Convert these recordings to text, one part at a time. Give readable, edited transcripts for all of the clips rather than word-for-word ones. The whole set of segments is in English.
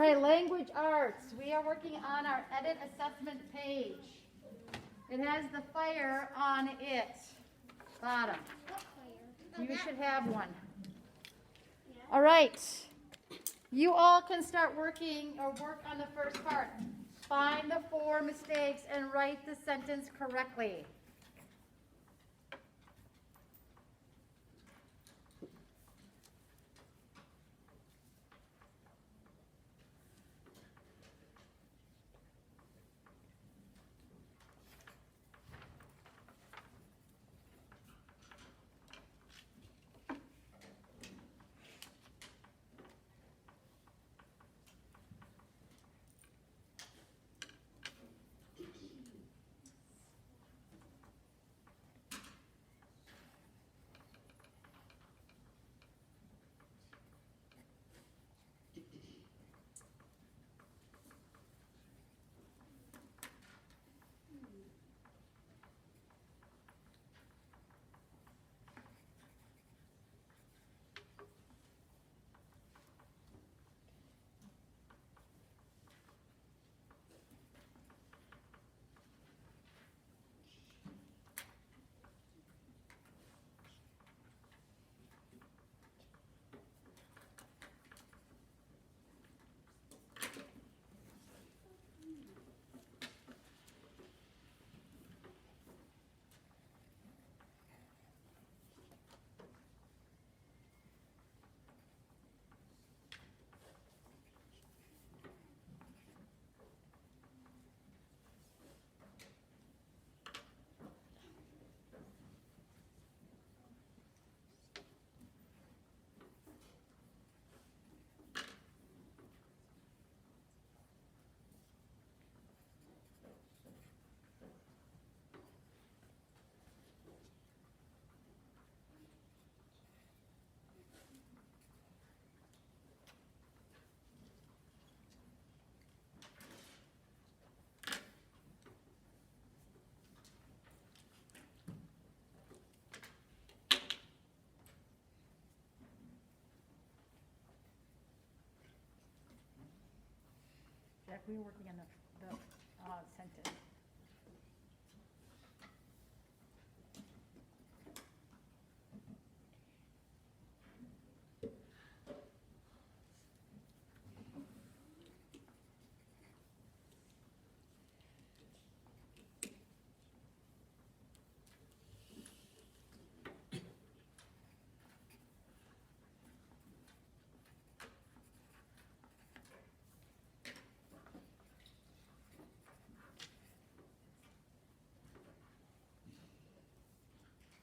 All right, language arts. We are working on our edit assessment page. It has the fire on it. Bottom. You should have one. All right. You all can start working or work on the first part. Find the 4 mistakes and write the sentence correctly. Jack, we were working on the sentence.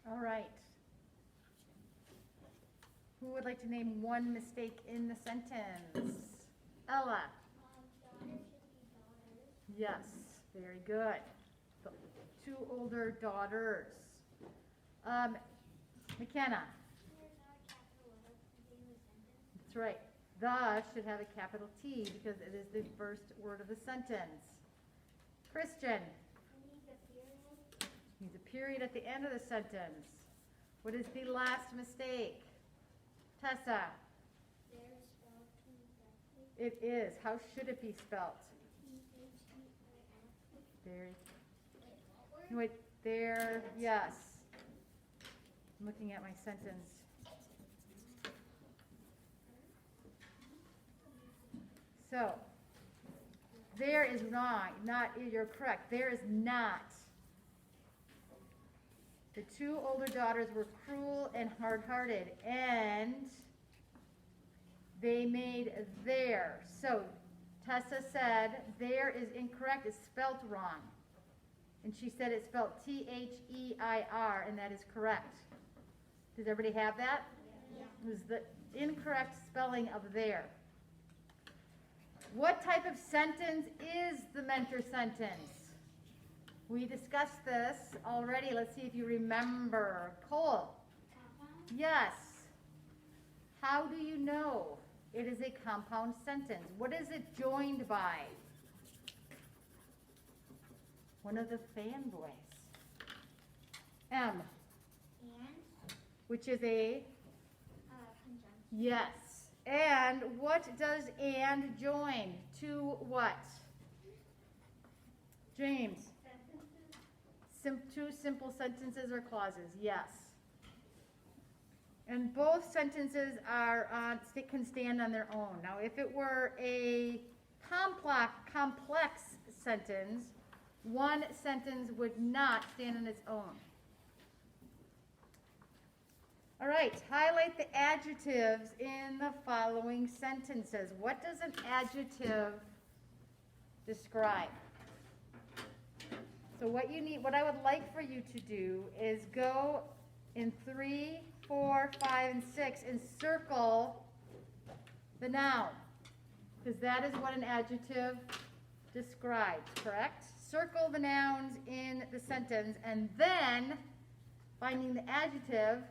All right. Who would like to name one mistake in the sentence? Ella. Yes, very good. The 2 older daughters. McKenna. That's right. The should have a capital T because it is the first word of the sentence. Christian. Needs a period at the end of the sentence. What is the last mistake? Tessa. It is. How should it be spelt? Very. Wait, there. Yes. I'm looking at my sentence. So, there is wrong. Not, you're correct. There is not. The 2 older daughters were cruel and hard-hearted, and they made there. So Tessa said there is incorrect. It's spelt wrong. And she said it's spelled T-H-E-I-R, and that is correct. Does everybody have that? Yeah. It was the incorrect spelling of there. What type of sentence is the mentor sentence? We discussed this already. Let's see if you remember. Cole. Yes. How do you know it is a compound sentence? What is it joined by? One of the fanboys. M. And? Which is a? Conjunction. Yes. And what does and join? To what? James? Two simple sentences or clauses, yes. And both sentences can stand on their own. Now, if it were a complex sentence, one sentence would not stand on its own. All right, highlight the adjectives in the following sentences. What does an adjective describe? So what I would like for you to do is go in 3, 4, 5, and 6 and circle the noun, because that is what an adjective describes, correct? Circle the nouns in the sentence, and then finding the adjective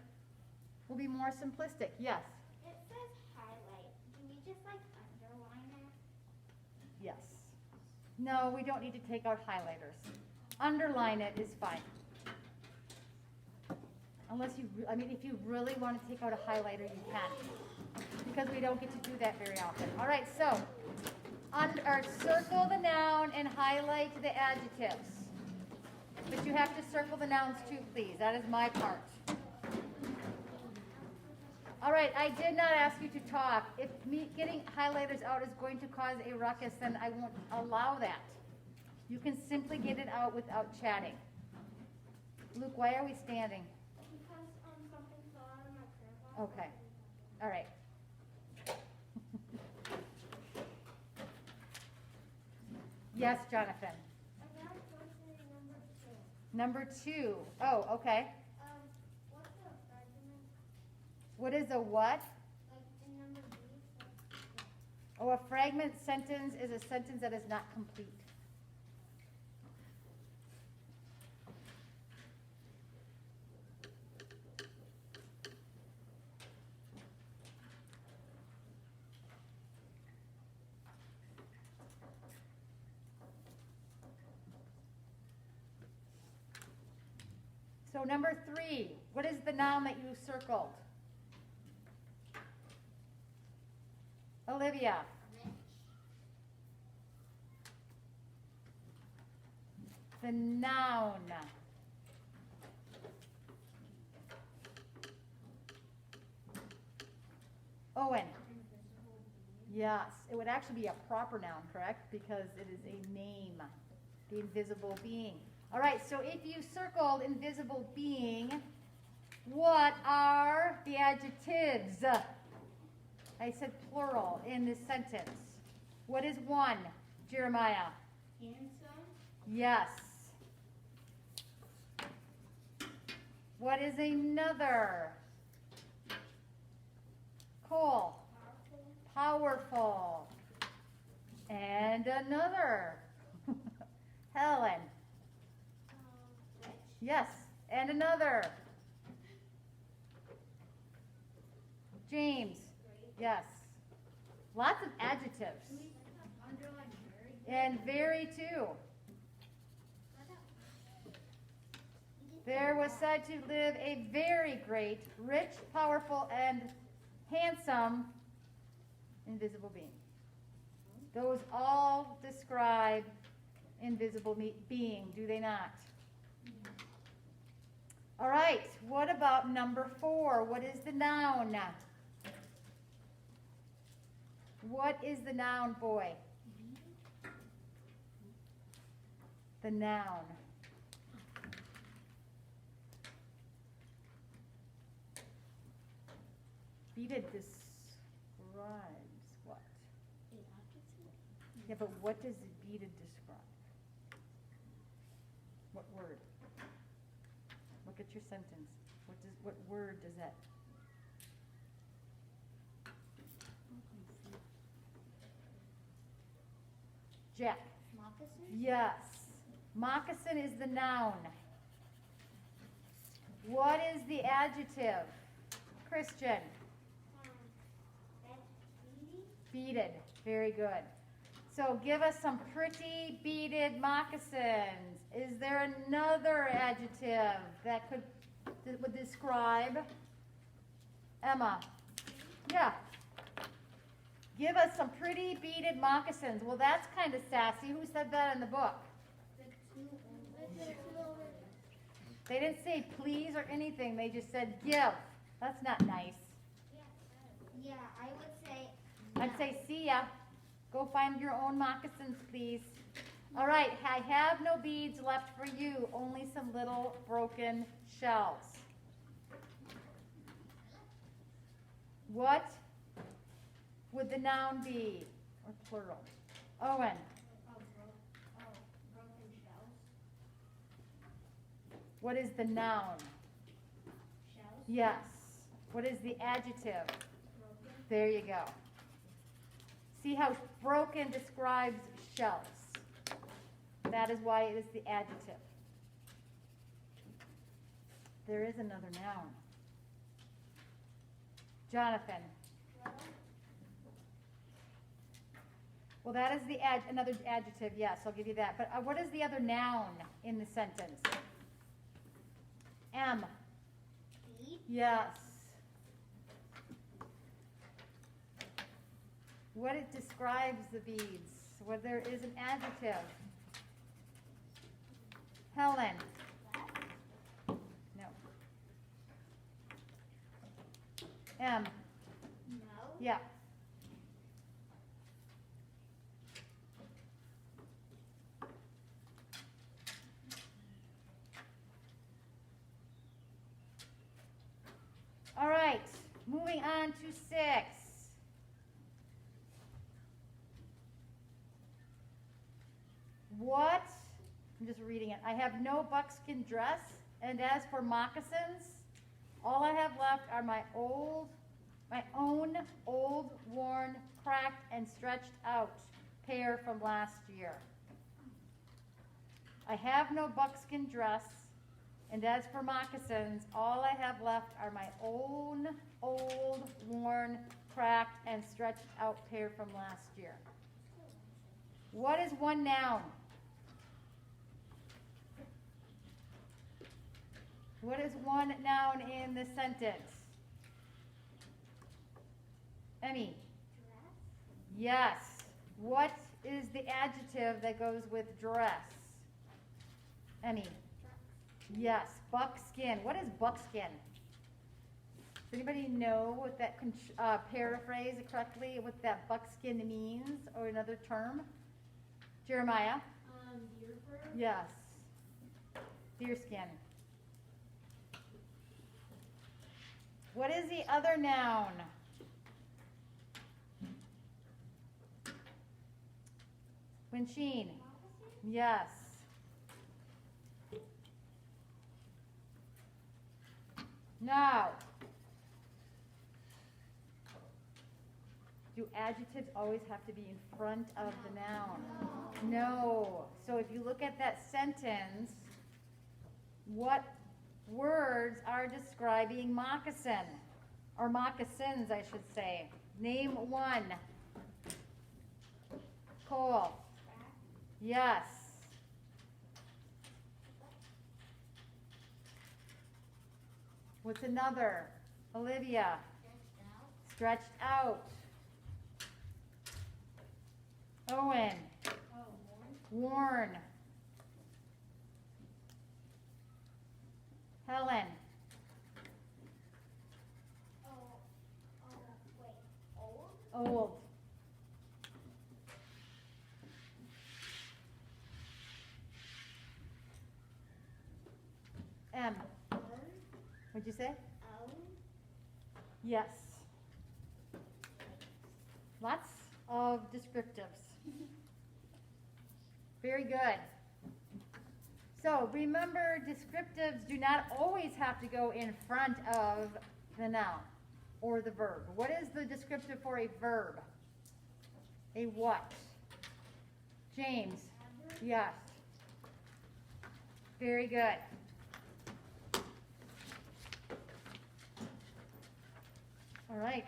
will be more simplistic. Yes? It says highlight. Do we just like underline it? Yes. No, we don't need to take out highlighters. Underline it is fine. Unless if you really want to take out a highlighter, you can. Because we don't get to do that very often. All right, so circle the noun and highlight the adjectives. But you have to circle the nouns too, please. That is my part. All right, I did not ask you to talk. If getting highlighters out is going to cause a ruckus, then I won't allow that. You can simply get it out without chatting. Luke, why are we standing? Because something fell out of my prayer box. Okay. All right. Yes, Jonathan. I got question number 2. Number 2. Oh, okay. What's a fragment? What is a what? Like in number B? Oh, a fragment sentence is a sentence that is not complete. So number 3, what is the noun that you circled? Olivia. Rich. The noun. Owen. Yes, it would actually be a proper noun, correct? Because it is a name, the invisible being. All right, so if you circled invisible being, what are the adjectives? I said plural in this sentence. What is one, Jeremiah? Handsome. Yes. What is another? Cole. Powerful. And another. Helen. Rich. Yes. And another. James. Great. Yes. Lots of adjectives. Do we underline very? And very too. There was said to live a very great, rich, powerful, and handsome invisible being. Those all describe invisible being, do they not? All right, what about number 4? What is the noun? What is the noun, boy? The noun. Beaded describes what? Yeah, but what does beaded describe? What word? Look at your sentence. What word does that? Jack. Moccasin? Yes. Moccasin is the noun. What is the adjective? Christian. Beaded. Very good. So give us some pretty beaded moccasins. Is there another adjective that would describe? Emma. Yeah. Give us some pretty beaded moccasins. Well, that's kind of sassy. Who said that in the book? They didn't say please or anything. They just said give. That's not nice. Yeah, I would say. I'd say see ya. Go find your own moccasins, please. All right, I have no beads left for you, only some little broken shells. What would the noun be, or plural? Owen. Broken shells. What is the noun? Shells. Yes. What is the adjective? Broken. There you go. See how broken describes shells. That is why it is the adjective. There is another noun. Jonathan. Well, that is the another adjective. Yes, I'll give you that. But what is the other noun in the sentence? M. Bead. Yes. What it describes the beads. What there is an adjective. Helen. No. M. No. Yeah. All right, moving on to 6. What? I'm just reading it. I have no buckskin dress, and as for moccasins, all I have left are my own old, worn, cracked, and stretched out pair from last year. I have no buckskin dress, and as for moccasins, all I have left are my own old, worn, cracked, and stretched out pair from last year. What is one noun? What is one noun in this sentence? Emmy? Dress. Yes. What is the adjective that goes with dress? Emmy? Yes. Buckskin. What is buckskin? Does anybody know what that, paraphrase it correctly, what that buckskin means, or another term? Jeremiah? Deer fur. Yes. Deerskin. What is the other noun? Winsheen. Yes. Now, do adjectives always have to be in front of the noun? No. So if you look at that sentence, what words are describing moccasin? Or moccasins, I should say. Name one. Cole. Yes. What's another? Olivia. Stretched out. Owen. Worn. Helen. Wait. Old. Old. M. Own. What'd you say? Own. Yes. Lots of descriptives. Very good. So remember, descriptives do not always have to go in front of the noun or the verb. What is the descriptive for a verb? A what? James? Yes. Very good. All right.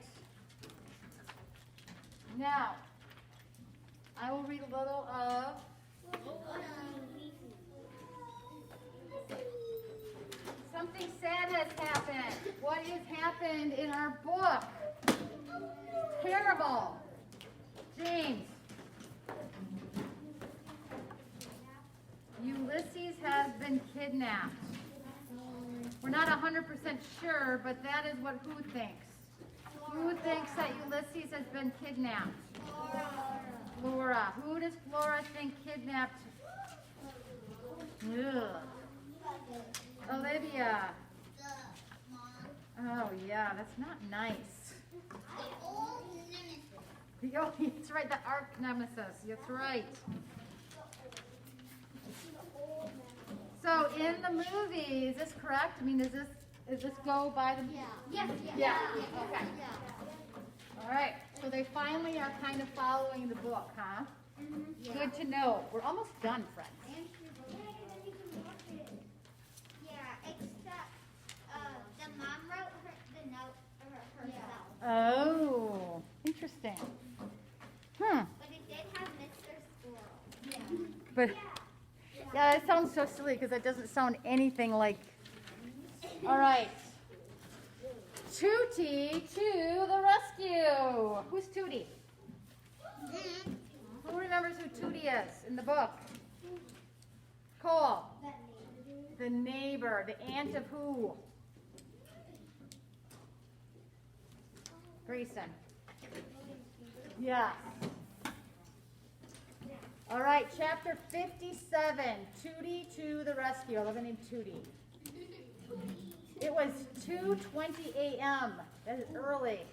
Now, I will read a little of something sad has happened. What has happened in our book? Terrible. James. Ulysses has been kidnapped. We're not 100% sure, but that is what who thinks. Who thinks that Ulysses has been kidnapped? Flora. Who does Flora think kidnapped? Ugh. Olivia. Oh yeah, that's not nice. Oh, that's right, the arch nemesis. That's right. So in the movie, is this correct? I mean, is this go by the? Yes. Yeah. Okay. All right. So they finally are kind of following the book, huh? Good to know. We're almost done, friends. Yeah, except the mom wrote the note herself. Oh, interesting. But it did have Mr. Squirrel. But yeah, it sounds so silly because it doesn't sound anything like. All right. Tootie to the rescue. Who's Tootie? Who remembers who Tootie is in the book? Cole. The neighbor. The aunt of who? Grayson. Yes. All right, chapter 57, Tootie to the rescue. I love the name Tootie. It was 2:20 a.m. That is early.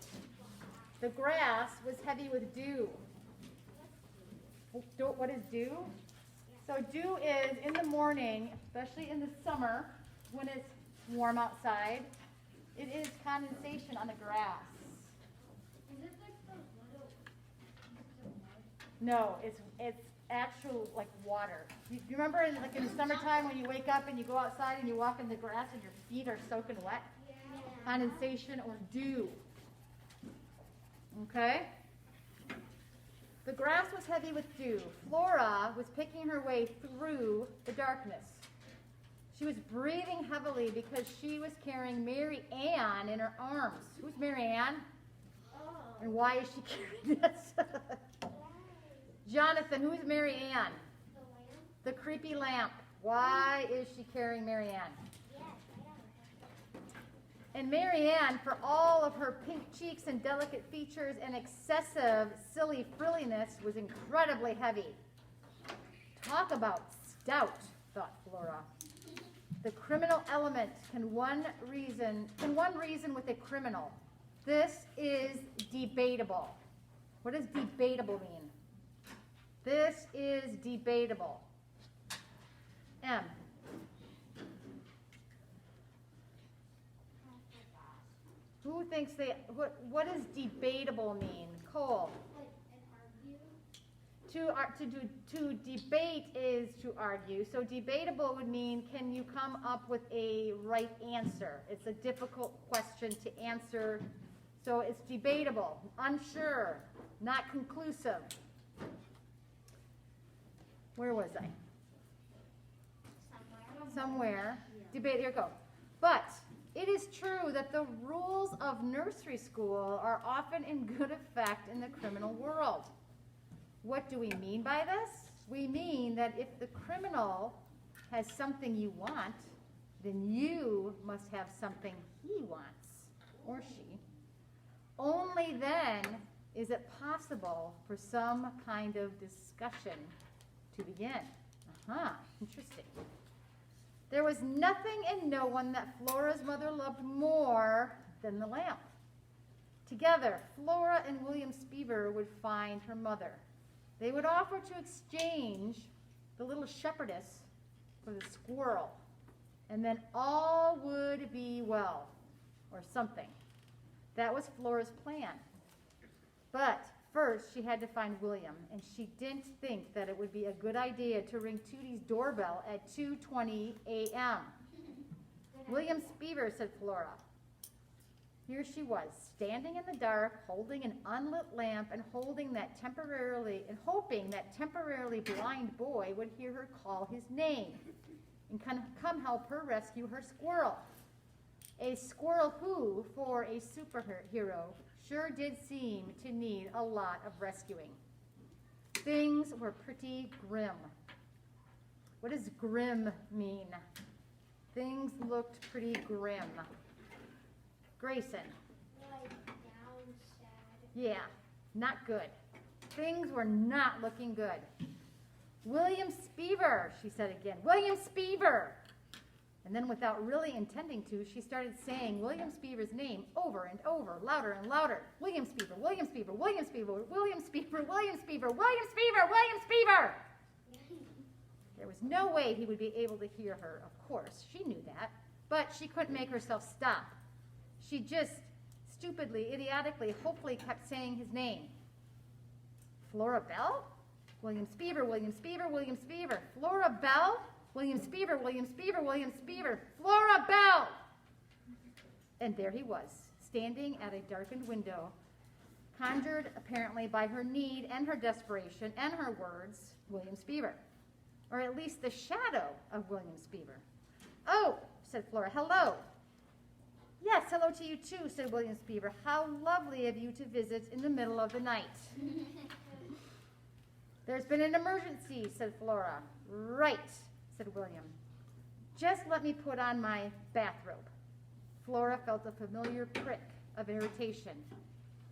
The grass was heavy with dew. What is dew? So dew is in the morning, especially in the summer when it's warm outside, it is condensation on the grass. Is it like the little? No, it's actual like water. You remember in the summertime when you wake up and you go outside and you walk in the grass and your feet are soaking wet? Yeah. Condensation or dew. Okay? The grass was heavy with dew. Flora was picking her way through the darkness. She was breathing heavily because she was carrying Mary Ann in her arms. Who's Mary Ann? Oh. And why is she carrying this? Jonathan, who is Mary Ann? The lamp? The creepy lamp. Why is she carrying Mary Ann? Yes, I know. And Mary Ann, for all of her pink cheeks and delicate features and excessive silly frilliness, was incredibly heavy. Talk about stout, thought Flora. The criminal element can one reason with a criminal. This is debatable. What does debatable mean? This is debatable. M. Who thinks what does debatable mean? Cole. Like an argue? To debate is to argue. So debatable would mean, can you come up with a right answer? It's a difficult question to answer. So it's debatable, unsure, not conclusive. Where was I? Somewhere. Debate, here you go. But it is true that the rules of nursery school are often in good effect in the criminal world. What do we mean by this? We mean that if the criminal has something you want, then you must have something he wants, or she. Only then is it possible for some kind of discussion to begin. Interesting. There was nothing and no one that Flora's mother loved more than the lamp. Together, Flora and William Spiever would find her mother. They would offer to exchange the little shepherdess for the squirrel, and then all would be well, or something. That was Flora's plan. But first, she had to find William, and she didn't think that it would be a good idea to ring Tootie's doorbell at 2:20 a.m. William Spiever, said Flora. Here she was, standing in the dark, holding an unlit lamp and hoping that temporarily blind boy would hear her call his name and come help her rescue her squirrel. A squirrel who, for a superhero, sure did seem to need a lot of rescuing. Things were pretty grim. What does grim mean? Things looked pretty grim. Grayson. Like down sad. Yeah, not good. Things were not looking good. William Spiever, she said again. William Spiever. And then without really intending to, she started saying William Spiever's name over and over, louder and louder. William Spiever, William Spiever, William Spiever, William Spiever, William Spiever, William Spiever, William Spiever. There was no way he would be able to hear her, of course. She knew that. But she couldn't make herself stop. She just stupidly, idiotically, hopefully kept saying his name. Flora Bell? William Spiever, William Spiever, William Spiever. Flora Bell? William Spiever, William Spiever, William Spiever. Flora Bell! And there he was, standing at a darkened window, conjured apparently by her need and her desperation and her words, William Spiever. Or at least the shadow of William Spiever. Oh, said Flora, hello. Yes, hello to you too, said William Spiever. How lovely of you to visit in the middle of the night. There's been an emergency, said Flora. Right, said William. Just let me put on my bathrobe. Flora felt a familiar prick of irritation.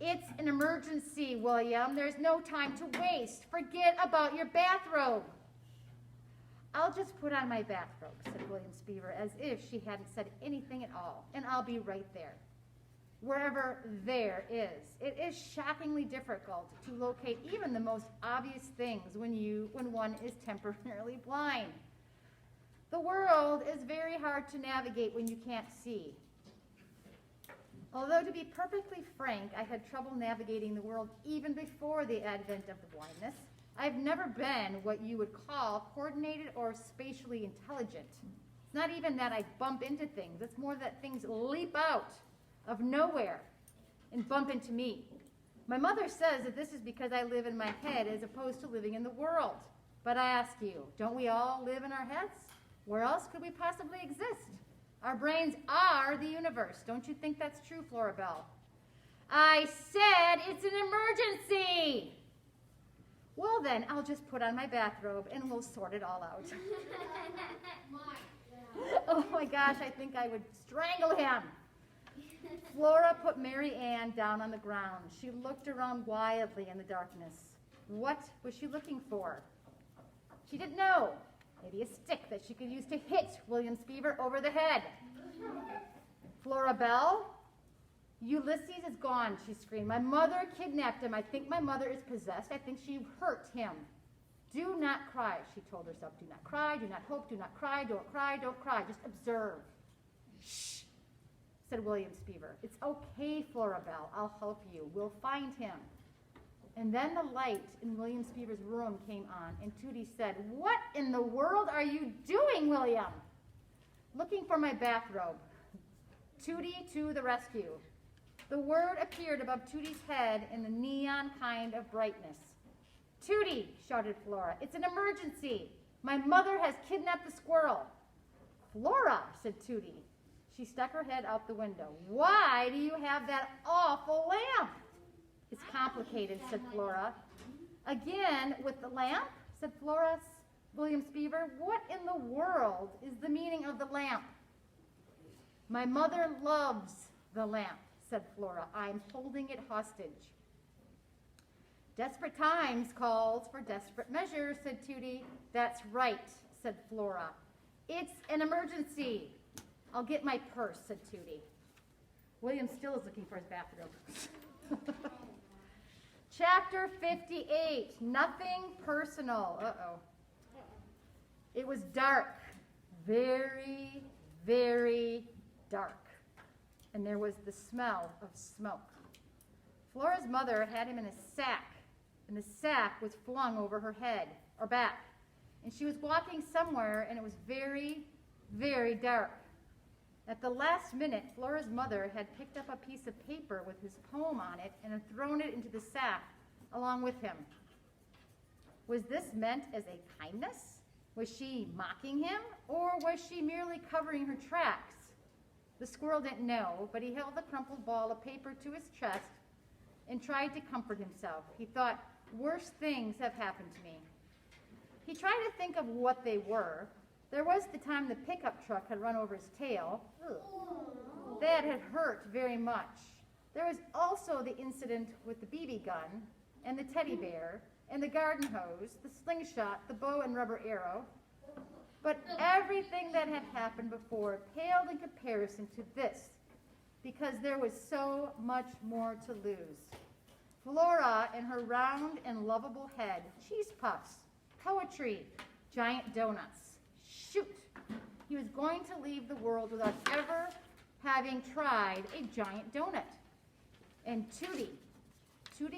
It's an emergency, William. There's no time to waste. Forget about your bathrobe. I'll just put on my bathrobe, said William Spiever, as if she hadn't said anything at all, and I'll be right there. Wherever there is. It is shockingly difficult to locate even the most obvious things when one is temporarily blind. The world is very hard to navigate when you can't see. Although, to be perfectly frank, I had trouble navigating the world even before the advent of the blindness. I've never been what you would call coordinated or spatially intelligent. It's not even that I bump into things. It's more that things leap out of nowhere and bump into me. My mother says that this is because I live in my head as opposed to living in the world. But I ask you, don't we all live in our heads? Where else could we possibly exist? Our brains are the universe. Don't you think that's true, Flora Bell? I said it's an emergency. Well then, I'll just put on my bathrobe and we'll sort it all out. Oh my gosh, I think I would strangle him. Flora put Mary Ann down on the ground. She looked around wildly in the darkness. What was she looking for? She didn't know. Maybe a stick that she could use to hit William Spiever over the head. Flora Bell? Ulysses is gone, she screamed. My mother kidnapped him. I think my mother is possessed. I think she hurt him. Do not cry, she told herself. Do not cry, do not hope, do not cry, don't cry, don't cry. Just observe. Shh, said William Spiever. It's okay, Flora Bell. I'll help you. We'll find him. And then the light in William Spiever's room came on, and Tootie said, What in the world are you doing, William? Looking for my bathrobe. Tootie to the rescue. The word appeared above Tootie's head in a neon kind of brightness. Tootie, shouted Flora, it's an emergency. My mother has kidnapped the squirrel. Flora, said Tootie. She stuck her head out the window. Why do you have that awful lamp? It's complicated, said Flora. Again, with the lamp, said Flora. William Spiever, what in the world is the meaning of the lamp? My mother loves the lamp, said Flora. I'm holding it hostage. Desperate times calls for desperate measures, said Tootie. That's right, said Flora. It's an emergency. I'll get my purse, said Tootie. William still is looking for his bathrobe. Chapter 58, nothing personal. Uh-oh. It was dark, very, very dark, and there was the smell of smoke. Flora's mother had him in a sack, and the sack was flung over her head, or back, and she was walking somewhere, and it was very, very dark. At the last minute, Flora's mother had picked up a piece of paper with his poem on it and had thrown it into the sack along with him. Was this meant as a kindness? Was she mocking him, or was she merely covering her tracks? The squirrel didn't know, but he held the crumpled ball of paper to his chest and tried to comfort himself. He thought, worse things have happened to me. He tried to think of what they were. There was the time the pickup truck had run over his tail. That had hurt very much. There was also the incident with the BB gun, and the teddy bear, and the garden hose, the slingshot, the bow and rubber arrow. But everything that had happened before paled in comparison to this, because there was so much more to lose. Flora and her round and lovable head, cheese puffs, poetry, giant donuts. Shoot! He was going to leave the world without ever having tried a giant donut. And Tootie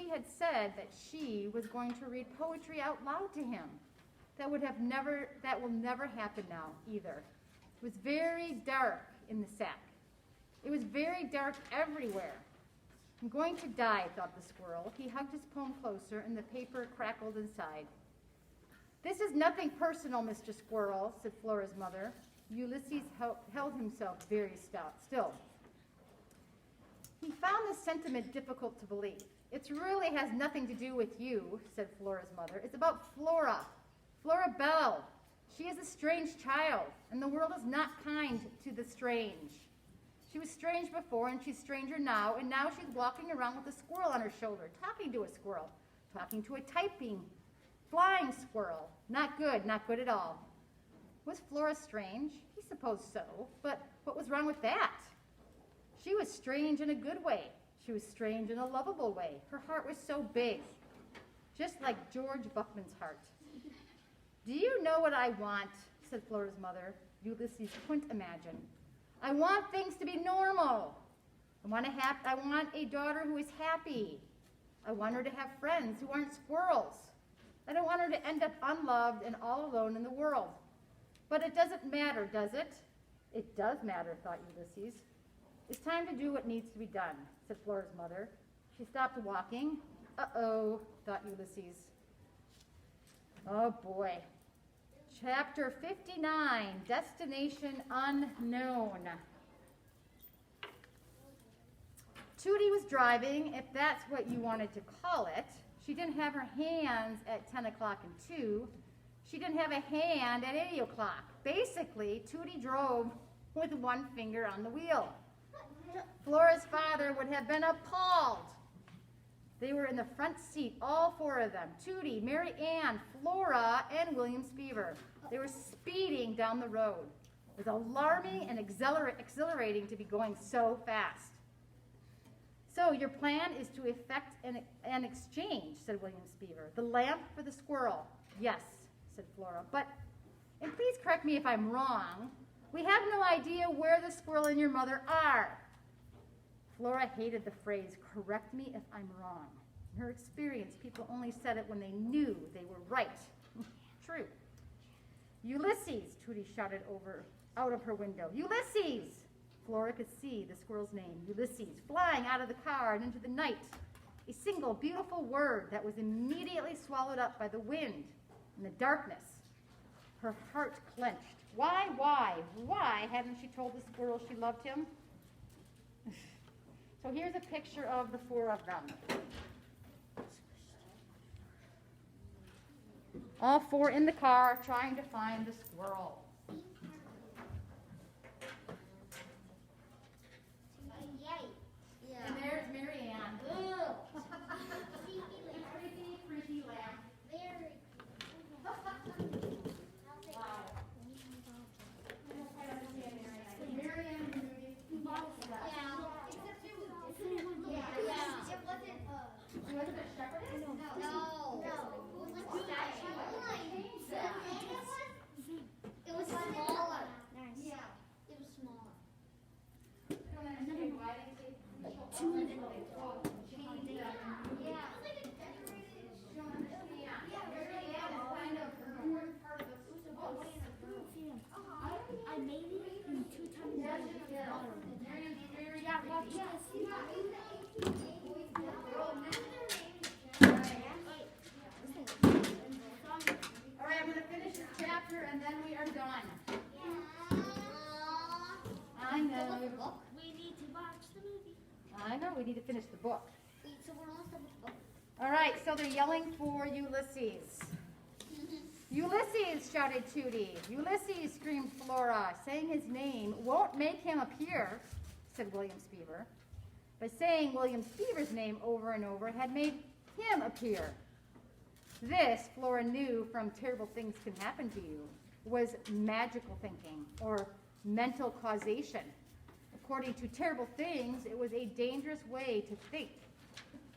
had said that she was going to read poetry out loud to him. That will never happen now either. It was very dark in the sack. It was very dark everywhere. I'm going to die, thought the squirrel. He hugged his poem closer, and the paper crackled inside. This is nothing personal, Mr. Squirrel, said Flora's mother. Ulysses held himself very still. He found this sentiment difficult to believe. It really has nothing to do with you, said Flora's mother. It's about Flora Bell. She is a strange child, and the world is not kind to the strange. She was strange before, and she's stranger now, and now she's walking around with a squirrel on her shoulder, talking to a squirrel, talking to a flying squirrel. Not good at all. Was Flora strange? He supposed so, but what was wrong with that? She was strange in a good way. She was strange in a lovable way. Her heart was so big, just like George Buckman's heart. Do you know what I want? Said Flora's mother. Ulysses couldn't imagine. I want things to be normal. I want a daughter who is happy. I want her to have friends who aren't squirrels. I don't want her to end up unloved and all alone in the world. But it doesn't matter, does it? It does matter, thought Ulysses. It's time to do what needs to be done, said Flora's mother. She stopped walking. Uh-oh, thought Ulysses. Oh, boy. Chapter 59, Destination Unknown. Tootie was driving, if that's what you wanted to call it. She didn't have her hands at 10 o'clock and 2. She didn't have a hand at 8 o'clock. Basically, Tootie drove with one finger on the wheel. Flora's father would have been appalled. They were in the front seat, all four of them, Tootie, Mary Ann, Flora, and William Spiever. They were speeding down the road. It was alarming and exhilarating to be going so fast. So your plan is to effect an exchange, said William Spiever. The lamp for the squirrel. Yes, said Flora. But, and please correct me if I'm wrong, we have no idea where the squirrel and your mother are. Flora hated the phrase, correct me if I'm wrong. In her experience, people only said it when they knew they were right. True. Ulysses, Tootie shouted out of her window. Ulysses! Flora could see the squirrel's name, Ulysses, flying out of the car and into the night. A single beautiful word that was immediately swallowed up by the wind and the darkness. Her heart clenched. Why hadn't she told the squirrel she loved him? So here's a picture of the four of them. All four in the car trying to find the squirrel. And there's Mary Ann. Pretty lamb. Wow. Mary Ann and Rudy. Was it a shepherdess? No. It was smaller. Yeah. It was smaller. I made it in 2 times. Yeah, watch this. All right, I'm going to finish this chapter and then we are done. I know. We need to watch the movie. I know, we need to finish the book. Wait, so we're almost done with the book? All right, so they're yelling for Ulysses. Ulysses, shouted Tootie. Ulysses, screamed Flora. Saying his name won't make him appear, said William Spiever. But saying William Spiever's name over and over had made him appear. This, Flora knew from Terrible Things Can Happen to You, was magical thinking, or mental causation. According to Terrible Things, it was a dangerous way to think.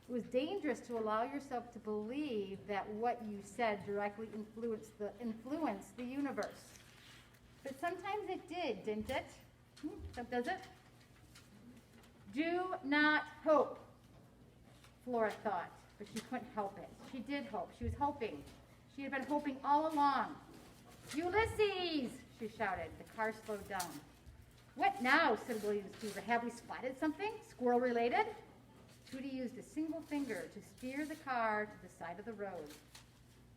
It was dangerous to allow yourself to believe that what you said directly influenced the universe. But sometimes it did, didn't it? So does it? Do not hope, Flora thought, but she couldn't help it. She did hope. She was hoping. She had been hoping all along. Ulysses, she shouted. The car slowed down. What now, said William Spiever. Have we spotted something? Squirrel-related? Tootie used a single finger to steer the car to the side of the road.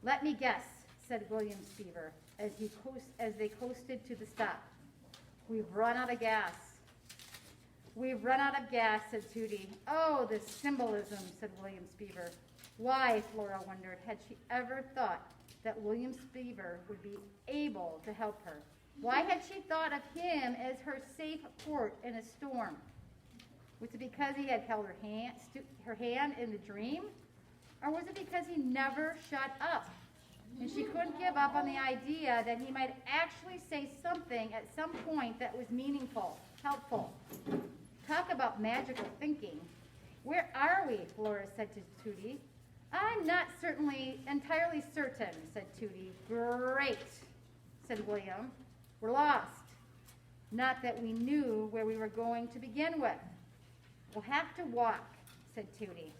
Let me guess, said William Spiever as they coasted to the stop. We've run out of gas. We've run out of gas, said Tootie. Oh, the symbolism, said William Spiever. Why, Flora wondered, had she ever thought that William Spiever would be able to help her? Why had she thought of him as her safe port in a storm? Was it because he had held her hand in the dream? Or was it because he never shut up? And she couldn't give up on the idea that he might actually say something at some point that was meaningful, helpful. Talk about magical thinking. Where are we? Flora said to Tootie. I'm not entirely certain, said Tootie. Great, said William. We're lost. Not that we knew where we were going to begin with. We'll have to walk, said Tootie.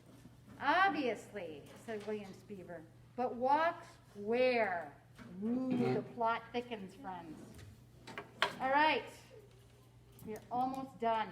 Obviously, said William Spiever. But walk where? Ooh, the plot thickens, friends. All right, we're almost done.